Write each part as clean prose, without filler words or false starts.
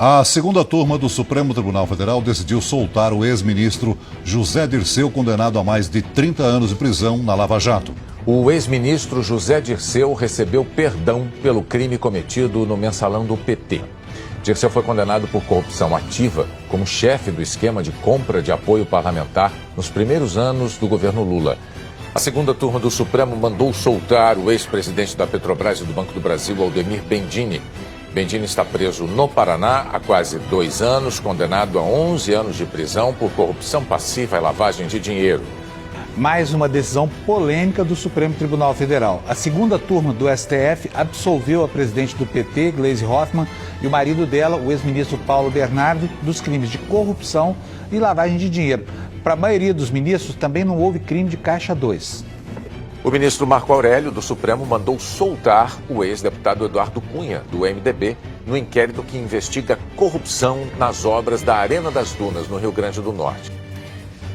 A segunda turma do Supremo Tribunal Federal decidiu soltar o ex-ministro José Dirceu, condenado a mais de 30 anos de prisão na Lava Jato. O ex-ministro José Dirceu recebeu perdão pelo crime cometido no mensalão do PT. Dirceu foi condenado por corrupção ativa como chefe do esquema de compra de apoio parlamentar nos primeiros anos do governo Lula. A segunda turma do Supremo mandou soltar o ex-presidente da Petrobras e do Banco do Brasil, Aldemir Bendini. Bendini está preso no Paraná há quase 2 anos, condenado a 11 anos de prisão por corrupção passiva e lavagem de dinheiro. Mais uma decisão polêmica do Supremo Tribunal Federal. A segunda turma do STF absolveu a presidente do PT, Gleisi Hoffmann, e o marido dela, o ex-ministro Paulo Bernardo, dos crimes de corrupção e lavagem de dinheiro. Para a maioria dos ministros, também não houve crime de Caixa 2. O ministro Marco Aurélio, do Supremo, mandou soltar o ex-deputado Eduardo Cunha, do MDB, no inquérito que investiga corrupção nas obras da Arena das Dunas, no Rio Grande do Norte.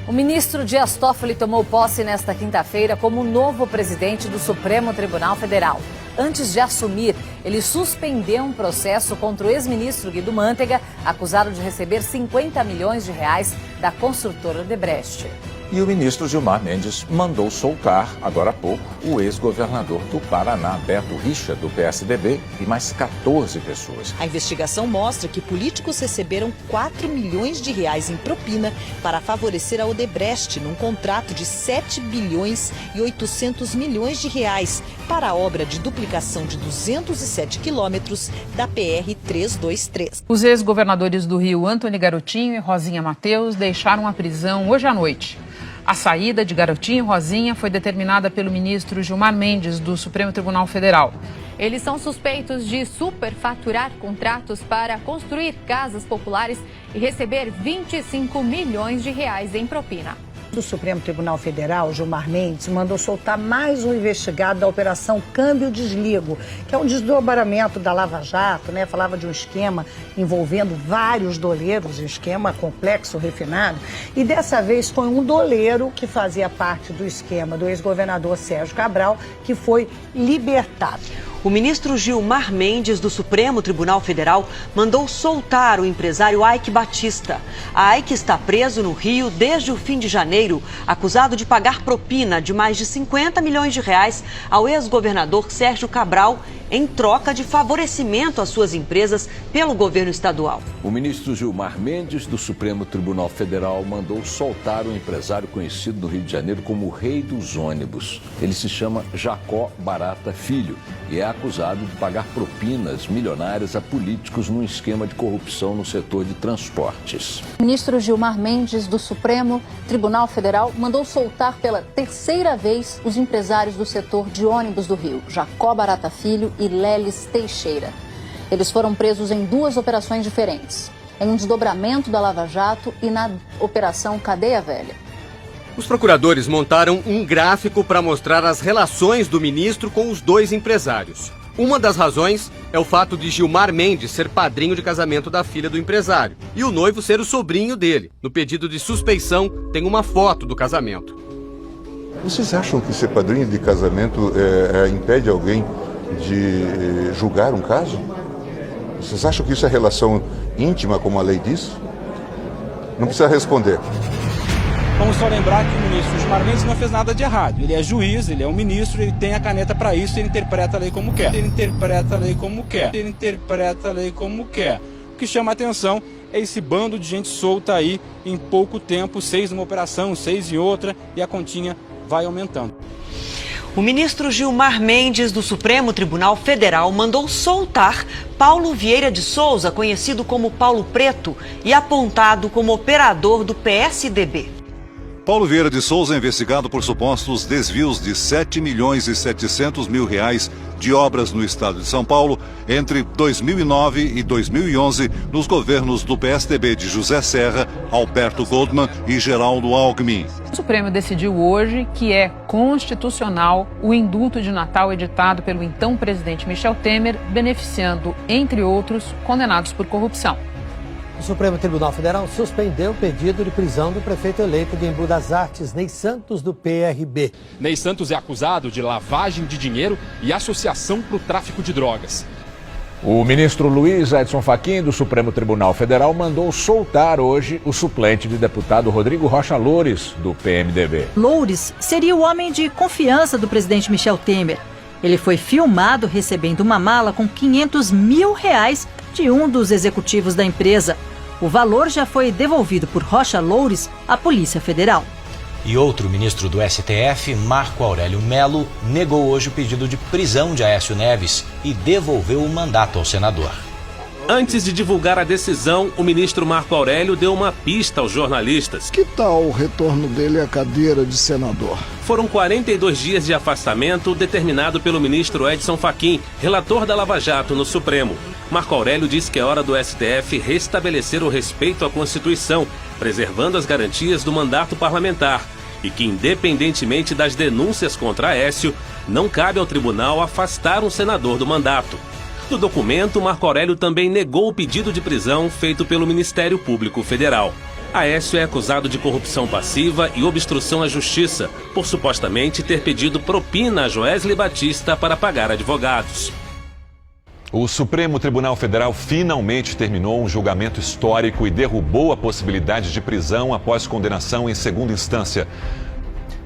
O ministro Dias Toffoli tomou posse nesta quinta-feira como novo presidente do Supremo Tribunal Federal. Antes de assumir, ele suspendeu um processo contra o ex-ministro Guido Mantega, acusado de receber 50 milhões de reais da construtora Odebrecht. E o ministro Gilmar Mendes mandou soltar, agora há pouco, o ex-governador do Paraná, Beto Richa, do PSDB, e mais 14 pessoas. A investigação mostra que políticos receberam 4 milhões de reais em propina para favorecer a Odebrecht num contrato de 7 bilhões e 800 milhões de reais para a obra de duplicação de 207 quilômetros da PR-323. Os ex-governadores do Rio, Antony Garotinho e Rosinha Mateus, deixaram a prisão hoje à noite. A saída de Garotinho e Rosinha foi determinada pelo ministro Gilmar Mendes, do Supremo Tribunal Federal. Eles são suspeitos de superfaturar contratos para construir casas populares e receber 25 milhões de reais em propina. Do Supremo Tribunal Federal, Gilmar Mendes, mandou soltar mais um investigado da Operação Câmbio Desligo, que é um desdobramento da Lava Jato, né? Falava de um esquema envolvendo vários doleiros, um esquema complexo, refinado. E dessa vez foi um doleiro que fazia parte do esquema do ex-governador Sérgio Cabral, que foi libertado. O ministro Gilmar Mendes, do Supremo Tribunal Federal, mandou soltar o empresário Aike Batista. A Aike está preso no Rio desde o fim de janeiro, acusado de pagar propina de mais de 50 milhões de reais ao ex-governador Sérgio Cabral, em troca de favorecimento às suas empresas pelo governo estadual. O ministro Gilmar Mendes, do Supremo Tribunal Federal, mandou soltar um empresário conhecido no Rio de Janeiro como o Rei dos Ônibus. Ele se chama Jacó Barata Filho e é acusado de pagar propinas milionárias a políticos num esquema de corrupção no setor de transportes. O ministro Gilmar Mendes, do Supremo Tribunal Federal, mandou soltar pela terceira vez os empresários do setor de ônibus do Rio, Jacó Barata Filho e Lelis Teixeira. Eles foram presos em 2 operações diferentes, em um desdobramento da Lava Jato e na Operação Cadeia Velha. Os procuradores montaram um gráfico para mostrar as relações do ministro com os 2 empresários. Uma das razões é o fato de Gilmar Mendes ser padrinho de casamento da filha do empresário e o noivo ser o sobrinho dele. No pedido de suspeição tem uma foto do casamento. Vocês acham que ser padrinho de casamento impede alguém de julgar um caso? Vocês acham que isso é relação íntima, como a lei diz? Não precisa responder. Vamos só lembrar que o ministro Gilmar Mendes não fez nada de errado. Ele é juiz, ele é um ministro, ele tem a caneta para isso, ele interpreta a lei como quer. Ele interpreta a lei como quer. Ele interpreta a lei como quer. O que chama a atenção é esse bando de gente solta aí em pouco tempo, 6 numa operação, 6 em outra, e a continha vai aumentando. O ministro Gilmar Mendes, do Supremo Tribunal Federal, mandou soltar Paulo Vieira de Souza, conhecido como Paulo Preto, e apontado como operador do PSDB. Paulo Vieira de Souza é investigado por supostos desvios de 7 milhões e 700 mil reais de obras no estado de São Paulo entre 2009 e 2011 nos governos do PSDB de José Serra, Alberto Goldman e Geraldo Alckmin. O Supremo decidiu hoje que é constitucional o indulto de Natal editado pelo então presidente Michel Temer, beneficiando, entre outros, condenados por corrupção. O Supremo Tribunal Federal suspendeu o pedido de prisão do prefeito eleito de Embu das Artes, Ney Santos, do PRB. Ney Santos é acusado de lavagem de dinheiro e associação para o tráfico de drogas. O ministro Luiz Edson Fachin, do Supremo Tribunal Federal, mandou soltar hoje o suplente de deputado Rodrigo Rocha Loures, do PMDB. Loures seria o homem de confiança do presidente Michel Temer. Ele foi filmado recebendo uma mala com R$500 mil de um dos executivos da empresa. O valor já foi devolvido por Rocha Loures à Polícia Federal. E outro ministro do STF, Marco Aurélio Mello, negou hoje o pedido de prisão de Aécio Neves e devolveu o mandato ao senador. Antes de divulgar a decisão, o ministro Marco Aurélio deu uma pista aos jornalistas. Que tal o retorno dele à cadeira de senador? Foram 42 dias de afastamento determinado pelo ministro Edson Fachin, relator da Lava Jato no Supremo. Marco Aurélio disse que é hora do STF restabelecer o respeito à Constituição, preservando as garantias do mandato parlamentar. E que, independentemente das denúncias contra Aécio, não cabe ao tribunal afastar um senador do mandato. No documento, Marco Aurélio também negou o pedido de prisão feito pelo Ministério Público Federal. Aécio é acusado de corrupção passiva e obstrução à justiça, por supostamente ter pedido propina a Joesley Batista para pagar advogados. O Supremo Tribunal Federal finalmente terminou um julgamento histórico e derrubou a possibilidade de prisão após condenação em segunda instância.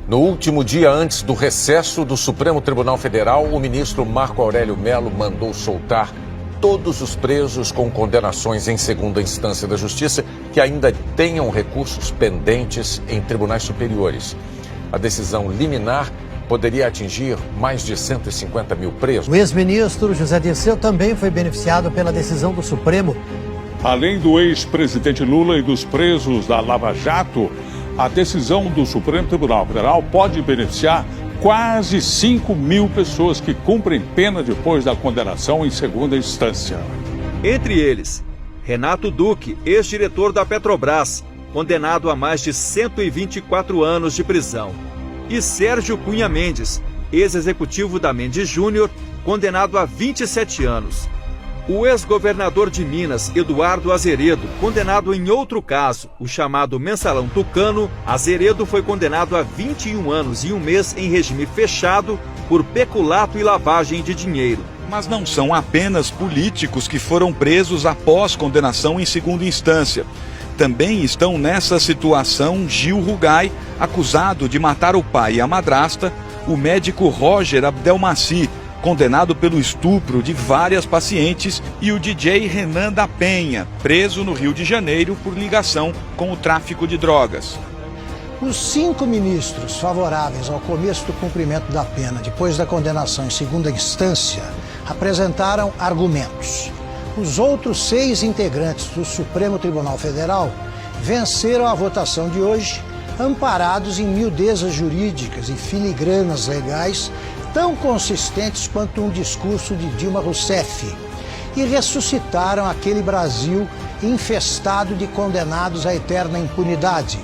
No último dia antes do recesso do Supremo Tribunal Federal, o ministro Marco Aurélio Mello mandou soltar todos os presos com condenações em segunda instância da Justiça que ainda tenham recursos pendentes em tribunais superiores. A decisão liminar poderia atingir mais de 150 mil presos. O ex-ministro José Dirceu também foi beneficiado pela decisão do Supremo. Além do ex-presidente Lula e dos presos da Lava Jato, a decisão do Supremo Tribunal Federal pode beneficiar quase 5 mil pessoas que cumprem pena depois da condenação em segunda instância. Entre eles, Renato Duque, ex-diretor da Petrobras, condenado a mais de 124 anos de prisão. E Sérgio Cunha Mendes, ex-executivo da Mendes Júnior, condenado a 27 anos. O ex-governador de Minas, Eduardo Azeredo, condenado em outro caso, o chamado Mensalão Tucano, Azeredo foi condenado a 21 anos e um mês em regime fechado por peculato e lavagem de dinheiro. Mas não são apenas políticos que foram presos após condenação em segunda instância. Também estão nessa situação Gil Rugai, acusado de matar o pai e a madrasta, o médico Roger Abdelmaci, condenado pelo estupro de várias pacientes, e o DJ Renan da Penha, preso no Rio de Janeiro por ligação com o tráfico de drogas. Os 5 ministros favoráveis ao começo do cumprimento da pena depois da condenação em segunda instância apresentaram argumentos. Os outros 6 integrantes do Supremo Tribunal Federal venceram a votação de hoje, amparados em miudezas jurídicas e filigranas legais tão consistentes quanto um discurso de Dilma Rousseff, e ressuscitaram aquele Brasil infestado de condenados à eterna impunidade.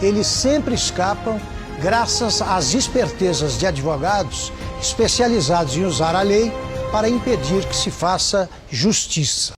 Eles sempre escapam graças às espertezas de advogados especializados em usar a lei para impedir que se faça justiça.